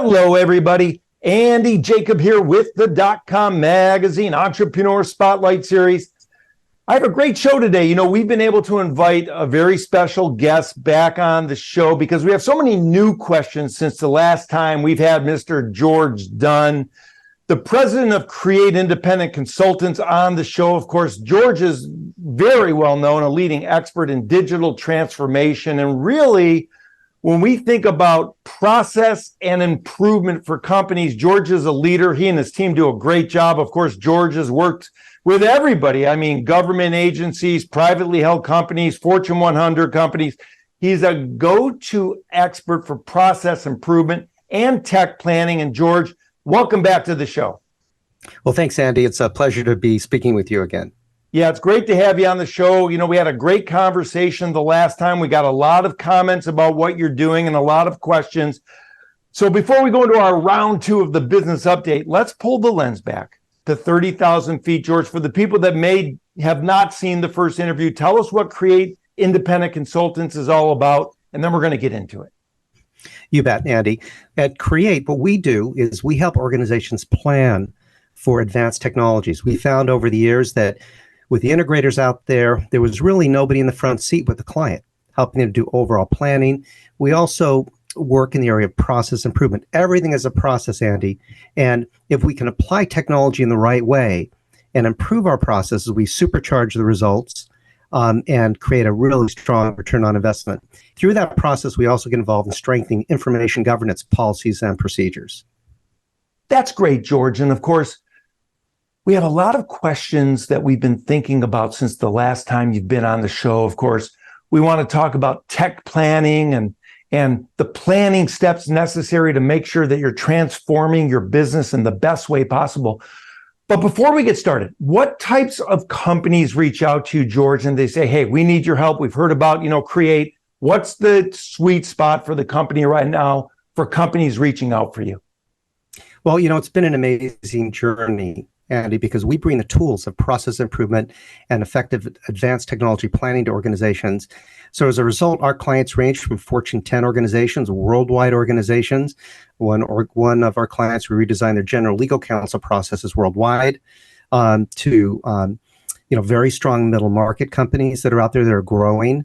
Hello, everybody. Andy Jacob here with the DotCom Magazine Entrepreneur Spotlight Series. I have a great show today. You know, we've been able to invite a very special guest back on the show because we have so many new questions since the last time we've had Mr. George Dunn, the president of CRE8 Independent Consultants, on the show. Of course, George is very well known, a leading expert in digital transformation. And really, when we think about process and improvement for companies, George is a leader. He and his team do a great job. Of course, George has worked with everybody. I mean, government agencies, privately held companies, Fortune 100 companies. He's a go-to expert for process improvement and tech planning. And George, welcome back to the show. Well, thanks, Andy. It's a pleasure to be speaking with you again. Yeah, it's great to have you on the show. You know, we had a great conversation the last time. We got a lot of comments about what you're doing and a lot of questions. So before we go into our round two of the business update, let's pull the lens back to 30,000 feet. George, for the people that may have not seen the first interview, tell us what CRE8 Independent Consultants is all about, and then we're going to get into it. You bet, Andy. At CRE8, what we do is we help organizations plan for advanced technologies. We found over the years that with the integrators out there, there was really nobody in the front seat with the client, helping them do overall planning. We also work in the area of process improvement. Everything is a process, Andy. And if we can apply technology in the right way and improve our processes, we supercharge the results and create a really strong return on investment. Through that process, we also get involved in strengthening information governance policies and procedures. That's great, George. And of course, we have a lot of questions that we've been thinking about since the last time you've been on the show. Of course, we want to talk about tech planning and the planning steps necessary to make sure that you're transforming your business in the best way possible. But before we get started, what types of companies reach out to you, George, and they say, hey, we need your help. We've heard about, CRE8. What's the sweet spot for the company right now for companies reaching out for you? Well, it's been an amazing journey, Andy, because we bring the tools of process improvement and effective advanced technology planning to organizations. So as a result, our clients range from Fortune 10 organizations, worldwide organizations. One of our clients, we redesign their general legal counsel processes worldwide, to very strong middle market companies that are out there that are growing,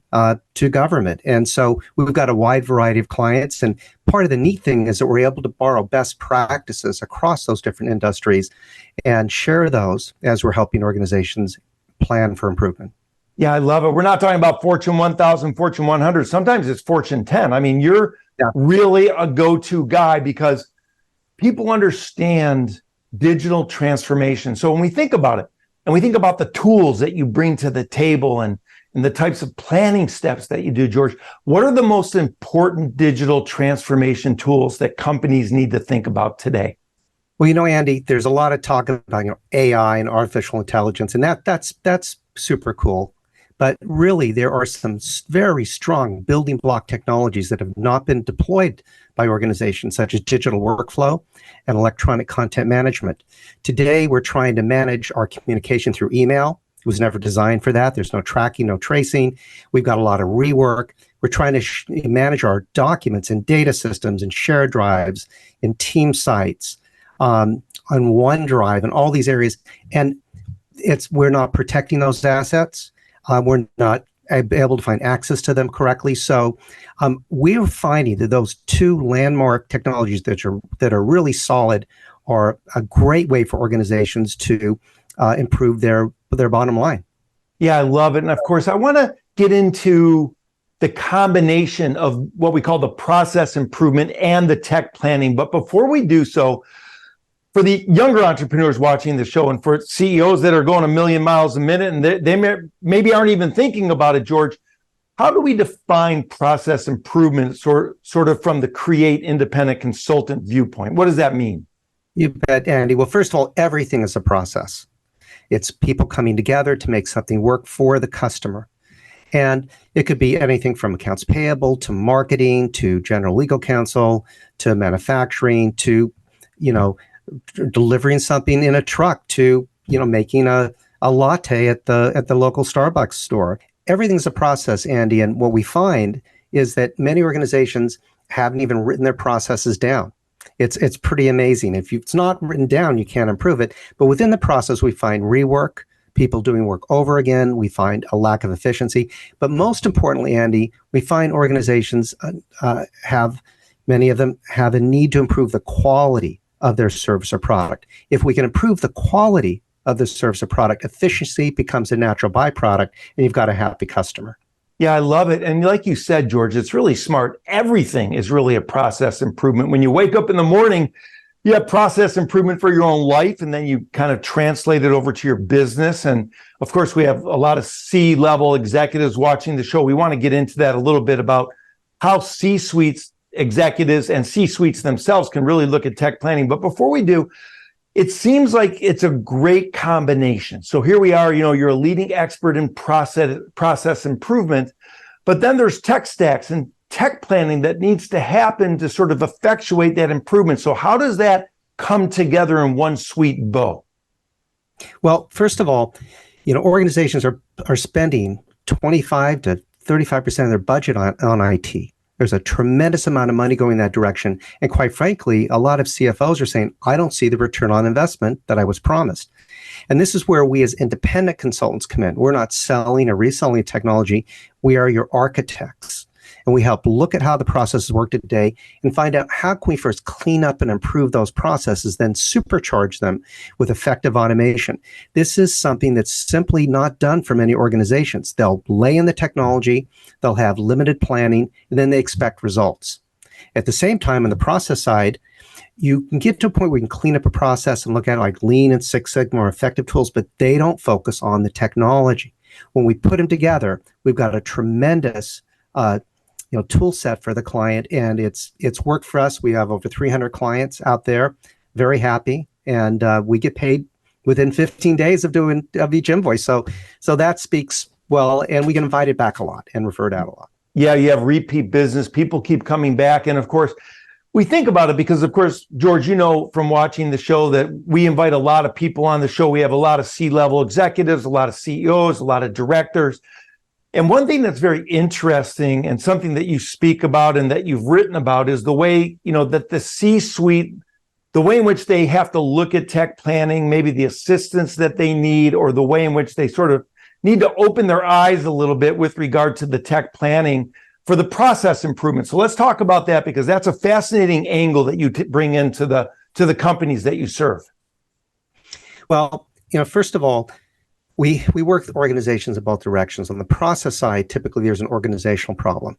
to government. And so we've got a wide variety of clients. And part of the neat thing is that we're able to borrow best practices across those different industries and share those as we're helping organizations plan for improvement. Yeah, I love it. We're not talking about Fortune 1000, Fortune 100. Sometimes it's Fortune 10. I mean, you're really a go-to guy because people understand digital transformation. So when we think about it, and we think about the tools that you bring to the table and the types of planning steps that you do, George, what are the most important digital transformation tools that companies need to think about today? Well, Andy, there's a lot of talk about AI and artificial intelligence, and that's super cool. But really, there are some very strong building block technologies that have not been deployed by organizations, such as digital workflow and electronic content management. Today, we're trying to manage our communication through email. It was never designed for that. There's no tracking, no tracing. We've got a lot of rework. We're trying to manage our documents and data systems and shared drives and team sites on OneDrive and all these areas. And we're not protecting those assets. We're not able to find access to them correctly. So we're finding that those two landmark technologies that are really solid are a great way for organizations to improve their bottom line. Yeah, I love it. And of course, I want to get into the combination of what we call the process improvement and the tech planning. But before we do so, for the younger entrepreneurs watching the show and for CEOs that are going a million miles a minute and they maybe aren't even thinking about it, George, how do we define process improvement sort of from the CRE8 independent consultant viewpoint? What does that mean? You bet, Andy. Well, first of all, everything is a process. It's people coming together to make something work for the customer. And it could be anything from accounts payable to marketing to general legal counsel to manufacturing to, delivering something in a truck to, making a latte at the local Starbucks store. Everything's a process, Andy. And what we find is that many organizations haven't even written their processes down. It's pretty amazing. If it's not written down, you can't improve it. But within the process, we find rework, people doing work over again. We find a lack of efficiency. But most importantly, Andy, we find organizations many of them have a need to improve the quality of their service or product. If we can improve the quality of the service or product, efficiency becomes a natural byproduct, and you've got a happy customer. Yeah, I love it. And like you said, George, it's really smart. Everything is really a process improvement. When you wake up in the morning, you have process improvement for your own life, and then you kind of translate it over to your business. And of course, we have a lot of C-level executives watching the show. We want to get into that a little bit about how C-suites executives and C-suites themselves can really look at tech planning. But before we do, it seems like it's a great combination. So here we are, you're a leading expert in process improvement, but then there's tech stacks and tech planning that needs to happen to sort of effectuate that improvement. So how does that come together in one sweet bow? Well, first of all, organizations are spending 25 to 35% of their budget on IT. There's a tremendous amount of money going that direction. And quite frankly, a lot of CFOs are saying, I don't see the return on investment that I was promised. And this is where we as independent consultants come in. We're not selling or reselling technology. We are your architects. And we help look at how the processes work today and find out how can we first clean up and improve those processes, then supercharge them with effective automation. This is something that's simply not done for many organizations. They'll lay in the technology, they'll have limited planning, and then they expect results. At the same time, on the process side, you can get to a point where you can clean up a process and look at it like Lean and Six Sigma or effective tools, but they don't focus on the technology. When we put them together, we've got a tremendous tool set for the client, and it's worked for us. We have over 300 clients out there, very happy, and we get paid within 15 days of each invoice. So that speaks well, and we get invited back a lot and referred out a lot. Yeah, you have repeat business. People keep coming back, and of course, we think about it because, of course, George, from watching the show that we invite a lot of people on the show. We have a lot of C-level executives, a lot of CEOs, a lot of directors. And one thing that's very interesting and something that you speak about and that you've written about is the way, that the C-suite, the way in which they have to look at tech planning, maybe the assistance that they need, or the way in which they sort of need to open their eyes a little bit with regard to the tech planning for the process improvement. So let's talk about that, because that's a fascinating angle that you bring into the companies that you serve. Well, first of all, we work with organizations in both directions. On the process side, typically there's an organizational problem.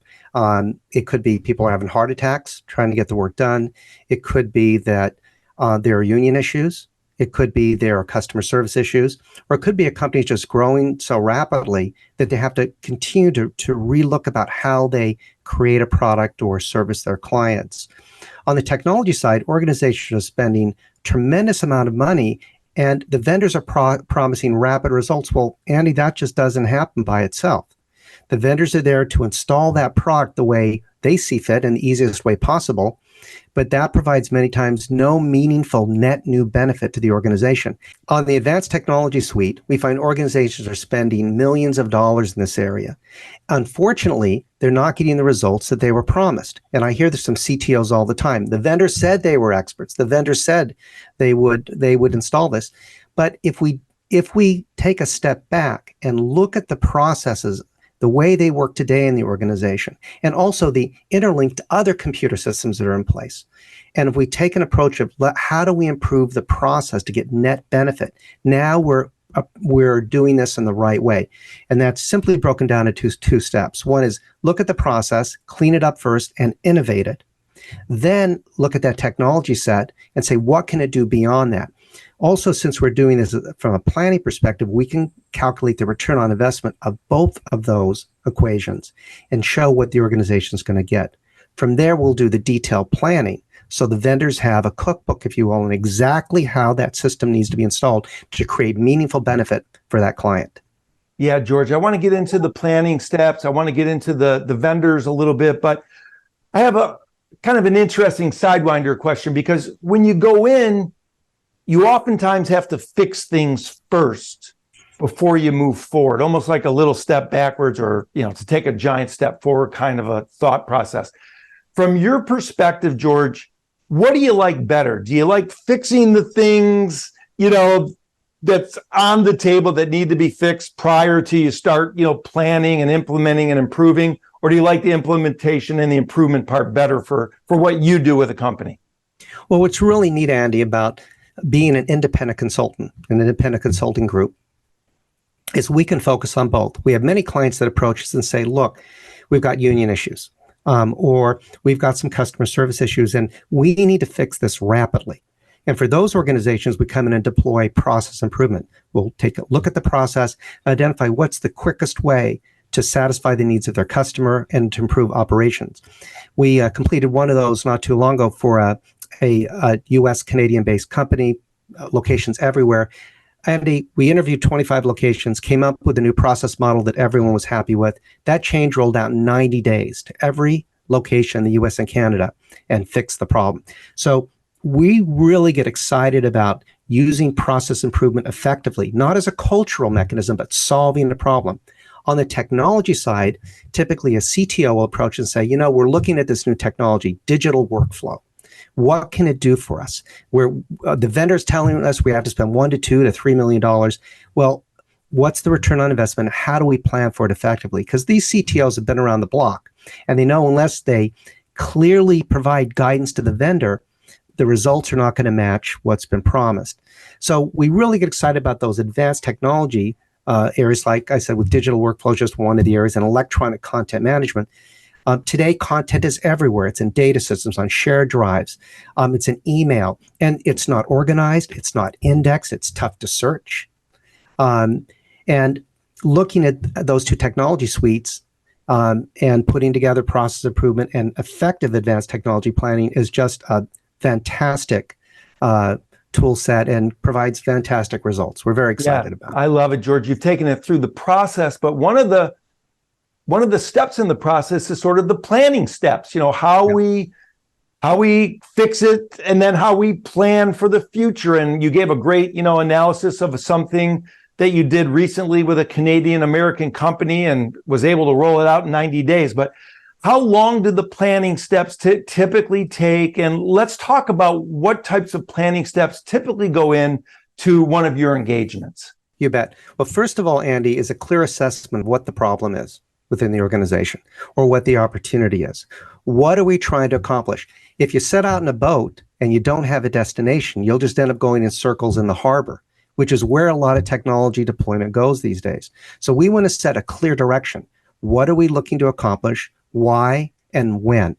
It could be people are having heart attacks trying to get the work done. It could be that there are union issues. It could be there are customer service issues, or it could be a company just growing so rapidly that they have to continue to relook about how they create a product or service their clients. On the technology side, organizations are spending tremendous amount of money, and the vendors are promising rapid results. Well, Andy, that just doesn't happen by itself. The vendors are there to install that product the way they see fit and the easiest way possible, but that provides many times no meaningful net new benefit to the organization. On the advanced technology suite, we find organizations are spending millions of dollars in this area. Unfortunately, they're not getting the results that they were promised. And I hear there's some CTOs all the time. The vendor said they were experts. The vendor said they would install this. But if we take a step back and look at the processes, the way they work today in the organization, and also the interlinked other computer systems that are in place. And if we take an approach of how do we improve the process to get net benefit, now we're doing this in the right way. And that's simply broken down into two steps. One is look at the process, clean it up first, and innovate it. Then look at that technology set and say, what can it do beyond that? Also, since we're doing this from a planning perspective, we can calculate the return on investment of both of those equations and show what the organization is going to get. From there, we'll do the detailed planning. So the vendors have a cookbook, if you will, on exactly how that system needs to be installed to create meaningful benefit for that client. Yeah, George, I want to get into the planning steps. I want to get into the vendors a little bit, but I have a kind of an interesting sidewinder question, because when you go in, you oftentimes have to fix things first before you move forward, almost like a little step backwards, or, to take a giant step forward kind of a thought process. From your perspective, George, what do you like better? Do you like fixing the things, that's on the table that need to be fixed prior to you start, planning and implementing and improving? Or do you like the implementation and the improvement part better for what you do with a company? Well, what's really neat, Andy, about being an independent consultant, an independent consulting group, is we can focus on both. We have many clients that approach us and say, look, we've got union issues, or we've got some customer service issues, and we need to fix this rapidly. And for those organizations, we come in and deploy process improvement. We'll take a look at the process, identify what's the quickest way to satisfy the needs of their customer and to improve operations. We completed one of those not too long ago for a U.S. Canadian-based company, locations everywhere. Andy, we interviewed 25 locations, came up with a new process model that everyone was happy with. That change rolled out in 90 days to every location in the U.S. and Canada and fixed the problem. So we really get excited about using process improvement effectively, not as a cultural mechanism, but solving the problem. On the technology side, typically a CTO will approach and say, we're looking at this new technology, digital workflow. What can it do for us? Where the vendor's telling us we have to spend $1 to $2 to $3 million. Well, what's the return on investment? How do we plan for it effectively? Because these CTOs have been around the block, and they know unless they clearly provide guidance to the vendor, the results are not going to match what's been promised. So we really get excited about those advanced technology areas, like I said, with digital workflow, just one of the areas, and electronic content management. Today, content is everywhere. It's in data systems, on shared drives. It's in email, and it's not organized. It's not indexed. It's tough to search. And looking at those two technology suites and putting together process improvement and effective advanced technology planning is just a fantastic tool set and provides fantastic results. We're very excited about it. I love it, George. You've taken it through the process, but one of the steps in the process is sort of the planning steps, how we fix it and then how we plan for the future. And you gave a great, analysis of something that you did recently with a Canadian American company and was able to roll it out in 90 days. But how long did the planning steps typically take? And let's talk about what types of planning steps typically go in to one of your engagements. You bet. Well, first of all, Andy, is a clear assessment of what the problem is within the organization or what the opportunity is. What are we trying to accomplish? If you set out in a boat and you don't have a destination, you'll just end up going in circles in the harbor, which is where a lot of technology deployment goes these days. So we want to set a clear direction. What are we looking to accomplish? Why and when?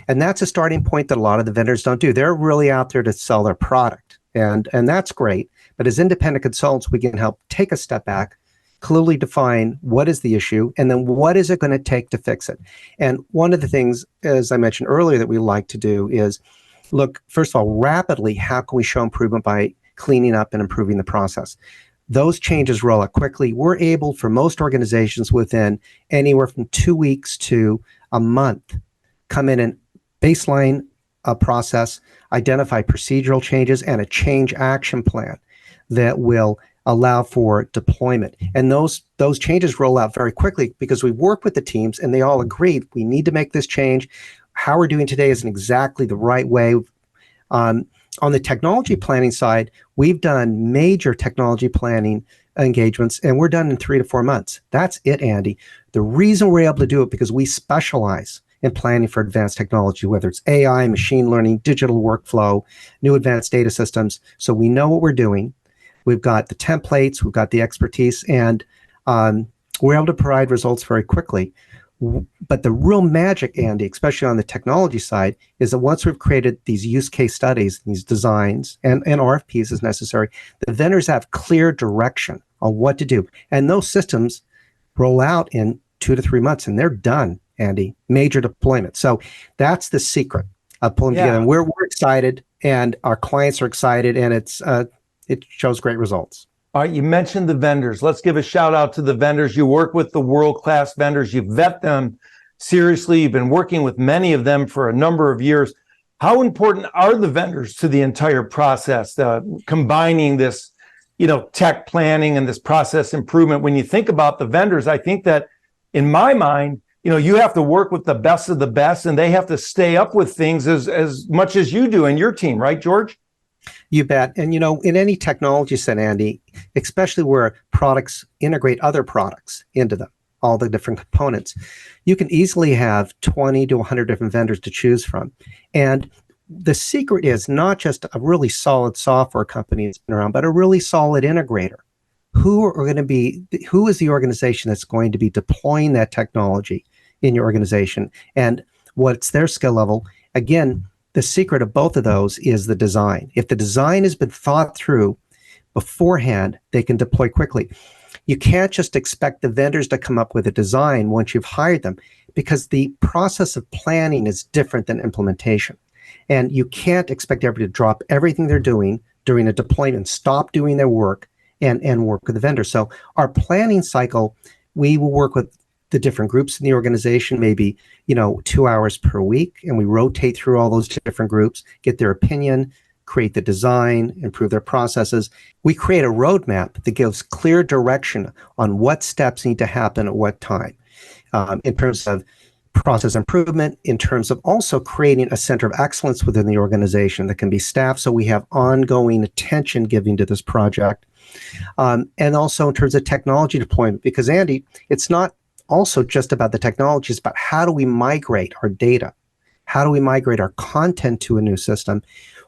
And that's a starting point that a lot of the vendors don't do. They're really out there to sell their product. And that's great. But as independent consultants, we can help take a step back, clearly define what is the issue, and then what is it going to take to fix it. And one of the things, as I mentioned earlier, that we like to do is look, first of all, rapidly, how can we show improvement by cleaning up and improving the process? Those changes roll out quickly. We're able, for most organizations, within anywhere from 2 weeks to a month, come in and baseline a process, identify procedural changes, and a change action plan that will allow for deployment. And those changes roll out very quickly because we work with the teams and they all agreed we need to make this change. How we're doing today isn't exactly the right way. On the technology planning side, we've done major technology planning engagements, and we're done in 3 to 4 months. That's it, Andy. The reason we're able to do it because we specialize in planning for advanced technology, whether it's AI, machine learning, digital workflow, new advanced data systems. So we know what we're doing. We've got the templates, we've got the expertise, and we're able to provide results very quickly. But the real magic, Andy, especially on the technology side, is that once we've created these use case studies, these designs, and RFPs as necessary, the vendors have clear direction on what to do. And those systems roll out in 2 to 3 months, and they're done, Andy. Major deployment. So that's the secret of pulling together. And we're excited, and our clients are excited, and it shows great results. All right, you mentioned the vendors. Let's give a shout out to the vendors. You work with the world-class vendors. You vet them seriously. You've been working with many of them for a number of years. How important are the vendors to the entire process, combining this, tech planning and this process improvement? When you think about the vendors, I think that in my mind, you have to work with the best of the best, and they have to stay up with things as much as you do in your team, right, George? You bet. And, in any technology set, Andy, especially where products integrate other products into them, all the different components, you can easily have 20 to 100 different vendors to choose from. And the secret is not just a really solid software company that's been around, but a really solid integrator. Who is the organization that's going to be deploying that technology in your organization, and what's their skill level? Again, the secret of both of those is the design. If the design has been thought through beforehand, they can deploy quickly. You can't just expect the vendors to come up with a design once you've hired them, because the process of planning is different than implementation. And you can't expect everybody to drop everything they're doing during a deployment, stop doing their work, and work with the vendor. So our planning cycle, we will work with the different groups in the organization, maybe 2 hours per week, and we rotate through all those different groups, get their opinion, create the design, improve their processes. We create a roadmap that gives clear direction on what steps need to happen at what time, in terms of process improvement, in terms of also creating a center of excellence within the organization that can be staffed so we have ongoing attention giving to this project. And also in terms of technology deployment, because Andy, it's not also just about the technology, it's about how do we migrate our data? How do we migrate our content to a new system?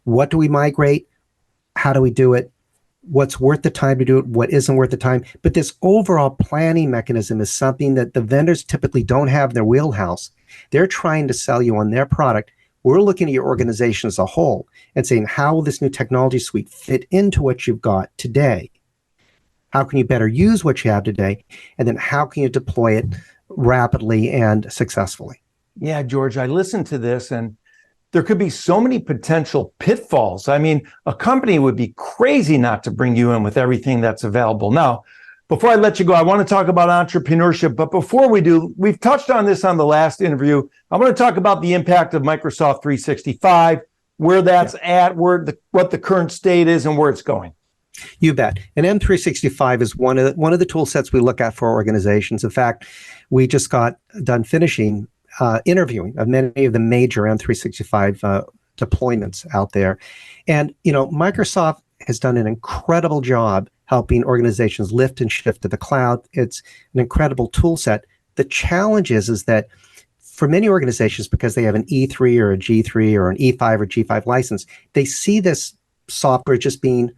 What do we migrate? How do we do it? What's worth the time to do it? What isn't worth the time? But this overall planning mechanism is something that the vendors typically don't have in their wheelhouse. They're trying to sell you on their product. We're looking at your organization as a whole and saying, how will this new technology suite fit into what you've got today? How can you better use what you have today? And then how can you deploy it rapidly and successfully? Yeah, George, I listened to this, and there could be so many potential pitfalls. I mean, a company would be crazy not to bring you in with everything that's available. Now, before I let you go, I want to talk about entrepreneurship. But before we do, we've touched on this on the last interview. I want to talk about the impact of Microsoft 365, where that's at, what the current state is, and where it's going. You bet. And M365 is one of the tool sets we look at for organizations. In fact, we just got done finishing interviewing of many of the major M365 deployments out there. And, Microsoft has done an incredible job helping organizations lift and shift to the cloud. It's an incredible tool set. The challenge is that for many organizations, because they have an E3 or a G3 or an E5 or G5 license, they see this software just being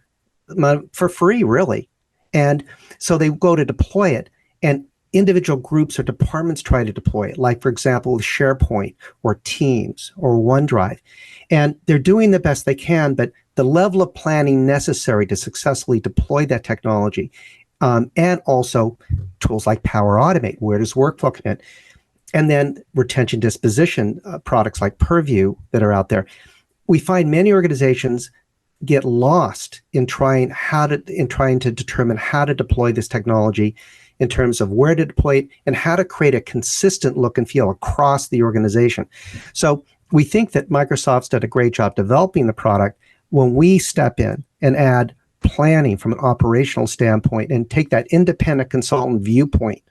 for free, really. And so they go to deploy it, and individual groups or departments try to deploy it, like, for example, SharePoint or Teams or OneDrive. And they're doing the best they can, but the level of planning necessary to successfully deploy that technology, and also tools like Power Automate, where does workflow come in? And then retention disposition products like Purview that are out there. We find many organizations get lost in trying to determine how to deploy this technology, in terms of where to deploy it and how to create a consistent look and feel across the organization. So we think that Microsoft's done a great job developing the product. When we step in and add planning from an operational standpoint and take that independent consultant viewpoint,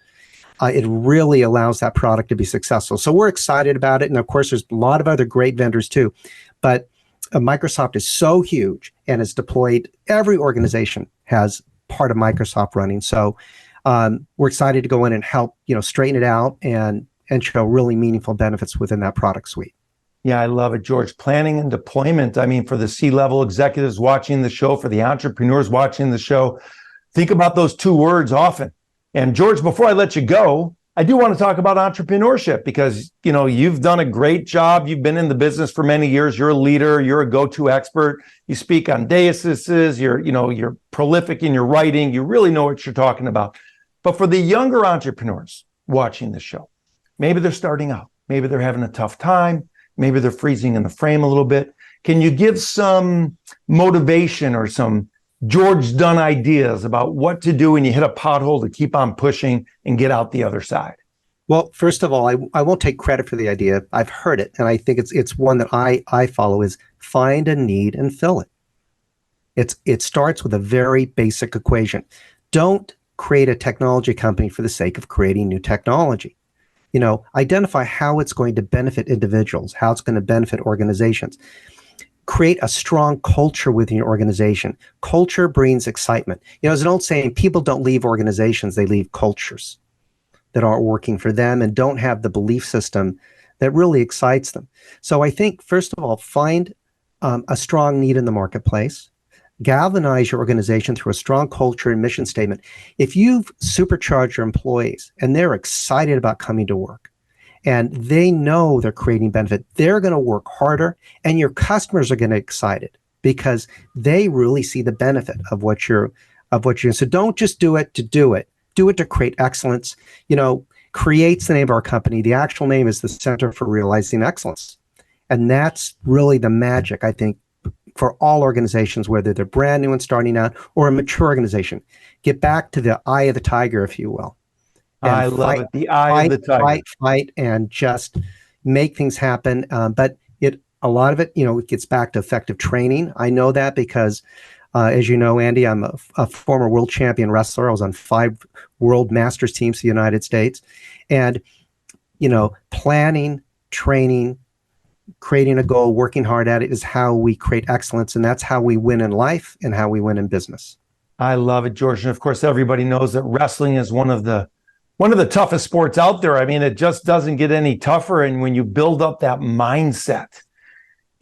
it really allows that product to be successful. So we're excited about it. And of course, there's a lot of other great vendors too. But Microsoft is so huge and is deployed. Every organization has part of Microsoft running. So we're excited to go in and help, straighten it out and show really meaningful benefits within that product suite. Yeah, I love it, George. Planning and deployment. I mean, for the C-level executives watching the show, for the entrepreneurs watching the show, think about those two words often. And George, before I let you go, I do want to talk about entrepreneurship because, you've done a great job. You've been in the business for many years. You're a leader. You're a go-to expert. You speak on daises. You're prolific in your writing. You really know what you're talking about. But for the younger entrepreneurs watching the show, maybe they're starting out. Maybe they're having a tough time. Maybe they're freezing in the frame a little bit. Can you give some motivation or some George Dunn ideas about what to do when you hit a pothole to keep on pushing and get out the other side? Well, first of all, I won't take credit for the idea. I've heard it, and I think it's one that I follow, is find a need and fill it. It starts with a very basic equation. Don't create a technology company for the sake of creating new technology. Identify how it's going to benefit individuals, how it's going to benefit organizations. Create a strong culture within your organization. Culture brings excitement. There's an old saying, people don't leave organizations, they leave cultures that aren't working for them and don't have the belief system that really excites them. So I think, first of all, find a strong need in the marketplace. Galvanize your organization through a strong culture and mission statement. If you've supercharged your employees and they're excited about coming to work, and they know they're creating benefit, they're going to work harder, and your customers are going to get excited because they really see the benefit of what you're doing. So don't just do it to do it. Do it to create excellence. CRE8's the name of our company. The actual name is the Center for Realizing Excellence. And that's really the magic, I think, for all organizations, whether they're brand new and starting out or a mature organization. Get back to the eye of the tiger, if you will. I love it. The eye of the tiger. Fight, and just make things happen. But a lot of it, it gets back to effective training. I know that because, as you know, Andy, I'm a former world champion wrestler. I was on 5 world masters teams in the United States. And, planning, training, creating a goal, working hard at it is how we create excellence. And that's how we win in life and how we win in business. I love it, George. And of course, everybody knows that wrestling is one of the toughest sports out there. I mean, it just doesn't get any tougher. And when you build up that mindset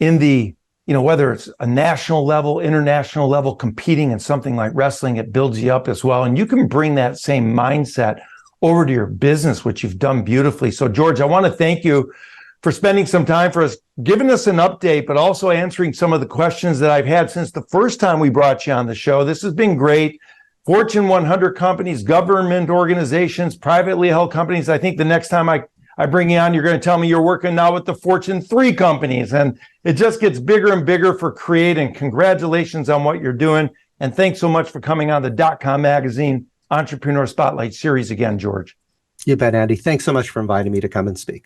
in the, whether it's a national level, international level, competing in something like wrestling, it builds you up as well. And you can bring that same mindset over to your business, which you've done beautifully. So, George, I want to thank you for spending some time for us, giving us an update, but also answering some of the questions that I've had since the first time we brought you on the show. This has been great. Fortune 100 companies, government organizations, privately held companies. I think the next time I bring you on, you're going to tell me you're working now with the Fortune 3 companies. And it just gets bigger and bigger for CRE8. And congratulations on what you're doing. And thanks so much for coming on the .com Magazine Entrepreneur Spotlight Series again, George. You bet, Andy. Thanks so much for inviting me to come and speak.